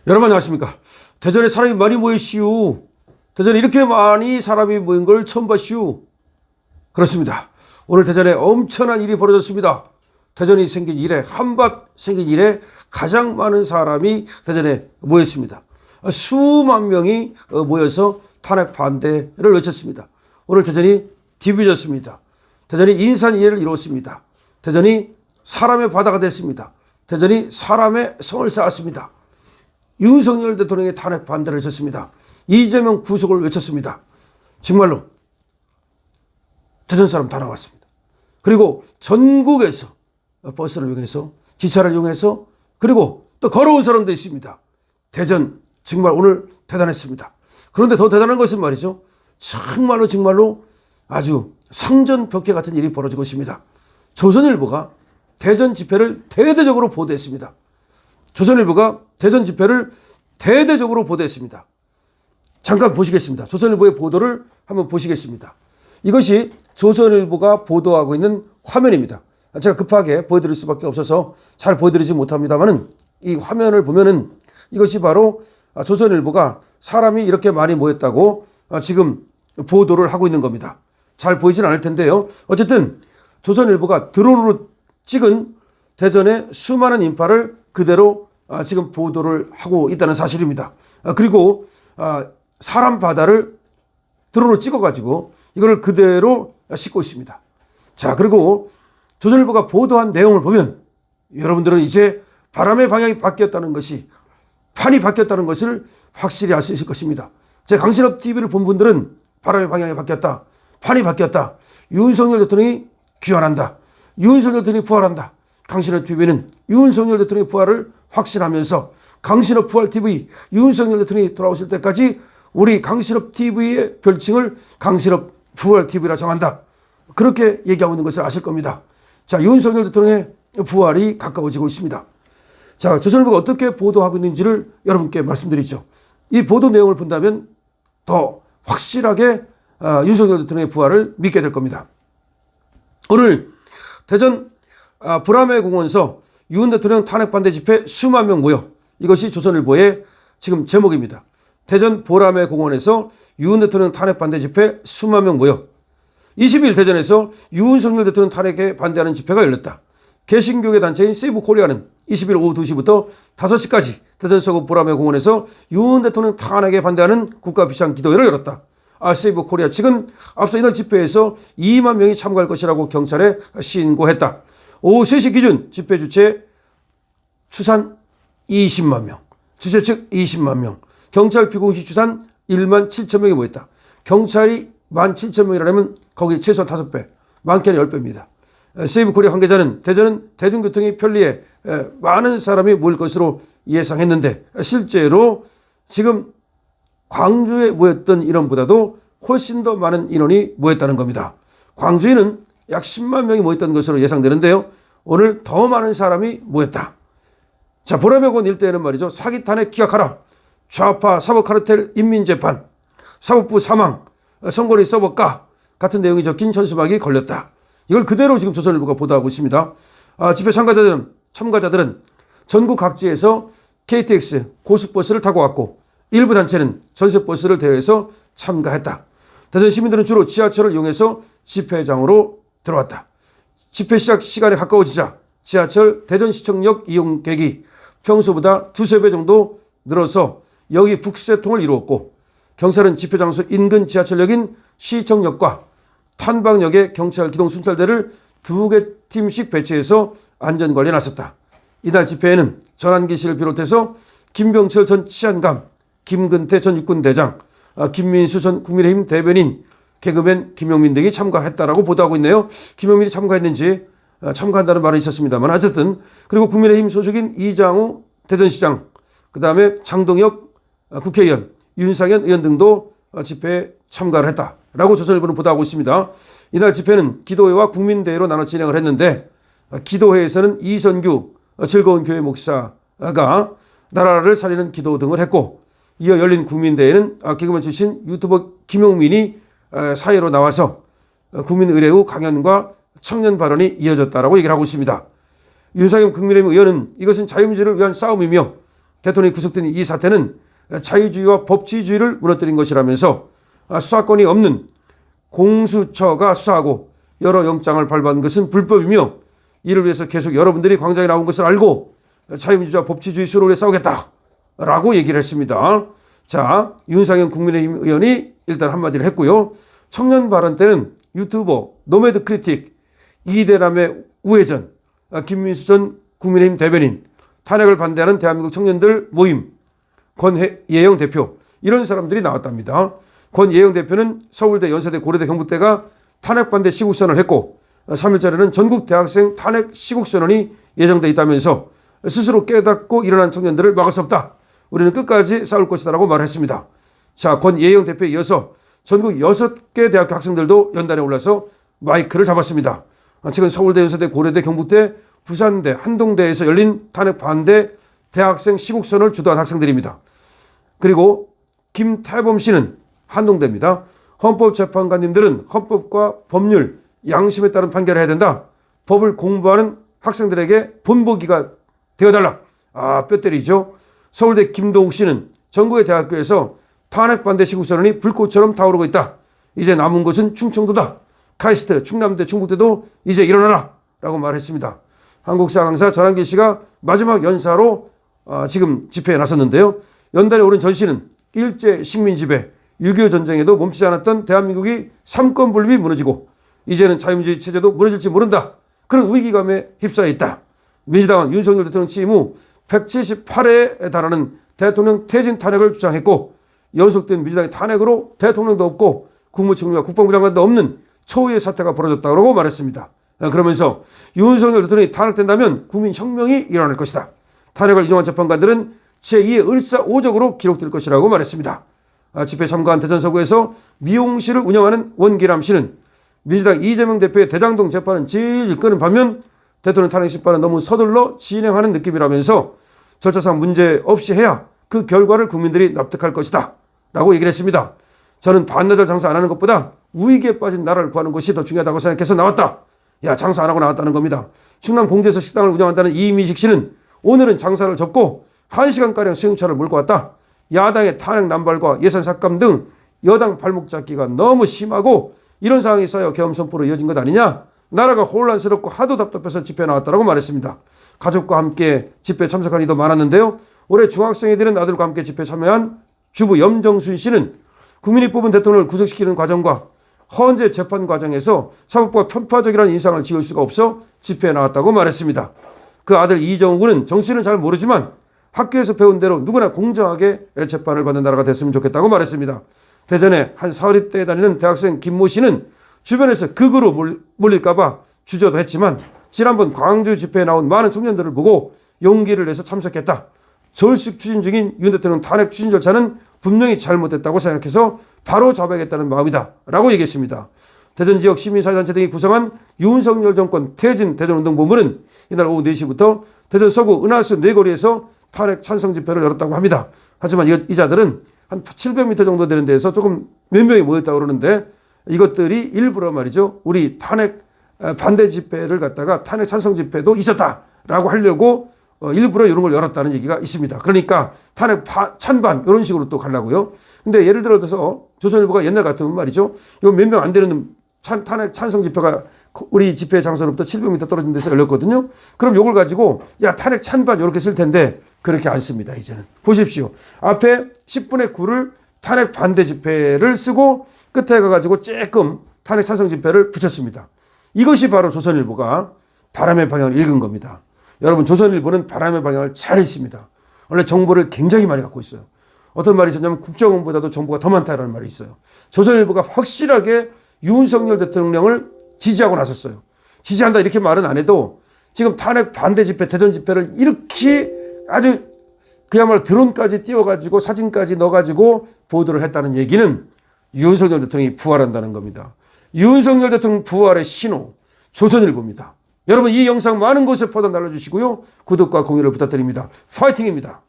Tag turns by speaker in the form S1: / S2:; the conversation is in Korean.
S1: 여러분 안녕하십니까. 대전에 사람이 많이 모이시오. 대전에 이렇게 많이 사람이 모인 걸 처음 봤시오. 그렇습니다. 오늘 대전에 엄청난 일이 벌어졌습니다. 대전이 생긴 이래, 한밭 생긴 이래 가장 많은 사람이 대전에 모였습니다. 수만 명이 모여서 탄핵 반대를 외쳤습니다. 오늘 대전이 뒤비졌습니다. 대전이 인산이해를 이뤘습니다. 대전이 사람의 바다가 됐습니다. 대전이 사람의 성을 쌓았습니다. 윤석열 대통령의 탄핵 반대를 외쳤습니다. 이재명 구속을 외쳤습니다. 정말로 대전 사람 다 나왔습니다. 그리고 전국에서 버스를 이용해서, 기차를 이용해서, 그리고 또 걸어온 사람도 있습니다. 대전 정말 오늘 대단했습니다. 그런데 더 대단한 것은 말이죠, 정말로 아주 상전벽해 같은 일이 벌어지고 있습니다. 조선일보가 대전 집회를 대대적으로 보도했습니다. 조선일보가 대전 집회를 대대적으로 보도했습니다. 잠깐 보시겠습니다. 조선일보의 보도를 한번 보시겠습니다. 이것이 조선일보가 보도하고 있는 화면입니다. 제가 급하게 보여드릴 수밖에 없어서 잘 보여드리지 못합니다만은 이 화면을 보면은 이것이 바로 조선일보가 사람이 이렇게 많이 모였다고 지금 보도를 하고 있는 겁니다. 잘 보이진 않을 텐데요. 어쨌든 조선일보가 드론으로 찍은 대전의 수많은 인파를 그대로 지금 보도를 하고 있다는 사실입니다. 그리고 사람 바다를 드론으로 찍어가지고 이걸 그대로 싣고 있습니다. 자, 그리고 조선일보가 보도한 내용을 보면 여러분들은 이제 바람의 방향이 바뀌었다는 것이, 판이 바뀌었다는 것을 확실히 알 수 있을 것입니다. 제 강신업 TV를 본 분들은 바람의 방향이 바뀌었다, 판이 바뀌었다, 윤석열 대통령이 귀환한다, 윤석열 대통령이 부활한다. 강신업 TV는 윤석열 대통령의 부활을 확신하면서 강신업 부활 TV, 윤석열 대통령이 돌아오실 때까지 우리 강신업 TV의 별칭을 강신업 부활 TV라 정한다. 그렇게 얘기하고 있는 것을 아실 겁니다. 자, 윤석열 대통령의 부활이 가까워지고 있습니다. 자, 조선일보가 어떻게 보도하고 있는지를 여러분께 말씀드리죠. 이 보도 내용을 본다면 더 확실하게 윤석열 대통령의 부활을 믿게 될 겁니다. 오늘 대전 불암의 공원에서 윤 대통령 탄핵 반대 집회 수만 명 모여, 이것이 조선일보의 지금 제목입니다. 대전 보람의 공원에서 윤 대통령 탄핵 반대 집회 수만 명 모여, 20일 대전에서 윤석열 대통령 탄핵에 반대하는 집회가 열렸다. 개신교계 단체인 세이브 코리아는 20일 오후 2시부터 5시까지 대전 서구 보람의 공원에서 윤 대통령 탄핵에 반대하는 국가 비상 기도회를 열었다. 세이브 코리아 측은 앞서 이날 집회에서 2만 명이 참가할 것이라고 경찰에 신고했다. 오후 3시 기준 집회 주최 추산 20만 명, 주최 측 20만 명, 경찰 피고시 추산 1만 7천 명이 모였다. 경찰이 1만 7천 명이라면 거기 최소한 5배, 많게는 10배입니다. 세이브 코리아 관계자는 대전은 대중교통이 편리해 많은 사람이 모일 것으로 예상했는데 실제로 지금 광주에 모였던 인원보다도 훨씬 더 많은 인원이 모였다는 겁니다. 광주에는 약 10만 명이 모였던 것으로 예상되는데요. 오늘 더 많은 사람이 모였다. 자, 보람의 공원 일대에는 말이죠, 사기 탄핵 기각하라, 좌파 사법카르텔 인민재판, 사법부 사망, 선거리 서버까 같은 내용이 적힌 현수막이 걸렸다. 이걸 그대로 지금 조선일보가 보도하고 있습니다. 집회 참가자들은 전국 각지에서 KTX 고속버스를 타고 왔고 일부 단체는 전세버스를 대여해서 참가했다. 대전 시민들은 주로 지하철을 이용해서 집회장으로 들어왔다. 집회 시작 시간에 가까워지자 지하철 대전시청역 이용객이 평소보다 2~3배 정도 늘어서 여기 북새통을 이루었고, 경찰은 집회 장소 인근 지하철역인 시청역과 탄방역에 경찰 기동 순찰대를 2개 팀씩 배치해서 안전관리에 나섰다. 이날 집회에는 전한기 씨를 비롯해서 김병철 전 치안감, 김근태 전 육군대장, 김민수 전 국민의힘 대변인, 개그맨 김용민 등이 참가했다라고 보도하고 있네요. 김용민이 참가했는지 참가한다는 말은 있었습니다만 어쨌든, 그리고 국민의힘 소속인 이장우 대전시장, 그 다음에 장동혁 국회의원, 윤상현 의원 등도 집회에 참가를 했다라고 조선일보는 보도하고 있습니다. 이날 집회는 기도회와 국민대회로 나눠 진행을 했는데, 기도회에서는 이선규 즐거운 교회 목사가 나라를 살리는 기도 등을 했고, 이어 열린 국민대회는 개그맨 출신 유튜버 김용민이 사회로 나와서 국민의례 후 강연과 청년 발언이 이어졌다라고 얘기를 하고 있습니다. 윤상현 국민의힘 의원은 이것은 자유민주를 위한 싸움이며 대통령이 구속된 이 사태는 자유주의와 법치주의를 무너뜨린 것이라면서 수사권이 없는 공수처가 수사하고 여러 영장을 발부한 것은 불법이며 이를 위해서 계속 여러분들이 광장에 나온 것을 알고 자유민주주의와 법치주의 수로를 싸우겠다라고 얘기를 했습니다. 자, 윤상현 국민의힘 의원이 일단 한마디를 했고요. 청년 발언 때는 유튜버 노매드 크리틱 이대남의 우회전 김민수 전 국민의힘 대변인 탄핵을 반대하는 대한민국 청년들 모임 권예영 대표 이런 사람들이 나왔답니다. 권예영 대표는 서울대, 연세대, 고려대, 경북대가 탄핵 반대 시국선언을 했고 3일절에는 전국 대학생 탄핵 시국선언이 예정돼 있다면서 스스로 깨닫고 일어난 청년들을 막을 수 없다. 우리는 끝까지 싸울 것이다라고 말했습니다. 자, 권예영 대표에 이어서 전국 6개 대학교 학생들도 연단에 올라서 마이크를 잡았습니다. 최근 서울대, 연세대, 고려대, 경북대, 부산대, 한동대에서 열린 탄핵 반대 대학생 시국선언을 주도한 학생들입니다. 그리고 김태범 씨는 한동대입니다. 헌법재판관님들은 헌법과 법률, 양심에 따른 판결을 해야 된다. 법을 공부하는 학생들에게 본보기가 되어달라. 뼈 때리죠. 서울대 김동욱 씨는 전국의 대학교에서 탄핵 반대 시국선언이 불꽃처럼 타오르고 있다. 이제 남은 곳은 충청도다. 카이스트, 충남대, 충북대도 이제 일어나라 라고 말했습니다. 한국사 강사 전한길 씨가 마지막 연사로 지금 집회에 나섰는데요. 연단에 오른 전 씨는 일제 식민지배, 6.25 전쟁에도 멈추지 않았던 대한민국이 삼권분립이 무너지고 이제는 자유민주주의 체제도 무너질지 모른다. 그런 위기감에 휩싸여 있다. 민주당은 윤석열 대통령 취임 후 178회에 달하는 대통령 퇴진 탄핵을 주장했고 연속된 민주당의 탄핵으로 대통령도 없고 국무총리와 국방부 장관도 없는 초유의 사태가 벌어졌다고 말했습니다. 그러면서 윤석열 대통령이 탄핵된다면 국민혁명이 일어날 것이다. 탄핵을 인용한 재판관들은 제2의 을사오적으로 기록될 것이라고 말했습니다. 집회에 참가한 대전 서구에서 미용실을 운영하는 원기람 씨는 민주당 이재명 대표의 대장동 재판은 질질 끄는 반면 대통령 탄핵 심판은 너무 서둘러 진행하는 느낌이라면서 절차상 문제 없이 해야 그 결과를 국민들이 납득할 것이다 라고 얘기를 했습니다. 저는 반나절 장사 안 하는 것보다 위기에 빠진 나라를 구하는 것이 더 중요하다고 생각해서 나왔다. 야, 장사 안 하고 나왔다는 겁니다. 충남 공주에서 식당을 운영한다는 이미식 씨는 오늘은 장사를 접고 1시간가량 수용차를 몰고 왔다. 야당의 탄핵 남발과 예산 삭감 등 여당 발목 잡기가 너무 심하고 이런 상황이 쌓여 계엄 선포로 이어진 것 아니냐. 나라가 혼란스럽고 하도 답답해서 집회에 나왔다고 말했습니다. 가족과 함께 집회에 참석한 이도 많았는데요. 올해 중학생이 되는 아들과 함께 집회에 참여한 주부 염정순 씨는 국민이 뽑은 대통령을 구속시키는 과정과 헌재 재판 과정에서 사법부가 편파적이라는 인상을 지을 수가 없어 집회에 나왔다고 말했습니다. 그 아들 이정우 군은 정치는 잘 모르지만 학교에서 배운 대로 누구나 공정하게 재판을 받는 나라가 됐으면 좋겠다고 말했습니다. 대전에 한 사립대에 다니는 대학생 김모 씨는 주변에서 극으로 몰릴까봐 주저도 했지만 지난번 광주 집회에 나온 많은 청년들을 보고 용기를 내서 참석했다. 졸속 추진 중인 윤 대통령 탄핵 추진 절차는 분명히 잘못됐다고 생각해서 바로 잡아야겠다는 마음이다 라고 얘기했습니다. 대전 지역 시민사회단체 등이 구성한 윤석열 정권 퇴진 대전운동본부는 이날 오후 4시부터 대전 서구 은하수 네거리에서 탄핵 찬성 집회를 열었다고 합니다. 하지만 이 자들은 한 700m 정도 되는 데서 조금 몇 명이 모였다고 그러는데 이것들이 일부러 말이죠. 우리 탄핵 반대 집회를 갖다가 탄핵 찬성 집회도 있었다라고 하려고 일부러 이런 걸 열었다는 얘기가 있습니다. 그러니까 탄핵 찬반 이런 식으로 또 가려고요. 근데 예를 들어서 조선일보가 옛날 같으면 말이죠. 요 몇 명 안 되는 탄핵 찬성 집회가 우리 집회 장소로부터 700m 떨어진 데서 열렸거든요. 그럼 요걸 가지고 야 탄핵 찬반 이렇게 쓸 텐데 그렇게 안 씁니다. 이제는 보십시오. 앞에 10분의 9를 탄핵 반대 집회를 쓰고 끝에 가가지고 조금 탄핵 찬성 집회를 붙였습니다. 이것이 바로 조선일보가 바람의 방향을 읽은 겁니다. 여러분 조선일보는 바람의 방향을 잘 읽습니다. 원래 정보를 굉장히 많이 갖고 있어요. 어떤 말이 있었냐면 국정원보다도 정보가 더 많다라는 말이 있어요. 조선일보가 확실하게 윤석열 대통령을 지지하고 나섰어요. 지지한다 이렇게 말은 안 해도 지금 탄핵 반대 집회, 대전 집회를 이렇게 아주 그야말로 드론까지 띄워가지고 사진까지 넣어가지고 보도를 했다는 얘기는 윤석열 대통령이 부활한다는 겁니다. 윤석열 대통령 부활의 신호, 조선일보입니다. 여러분 이 영상 많은 곳에 퍼다 날려주시고요. 구독과 공유를 부탁드립니다. 파이팅입니다.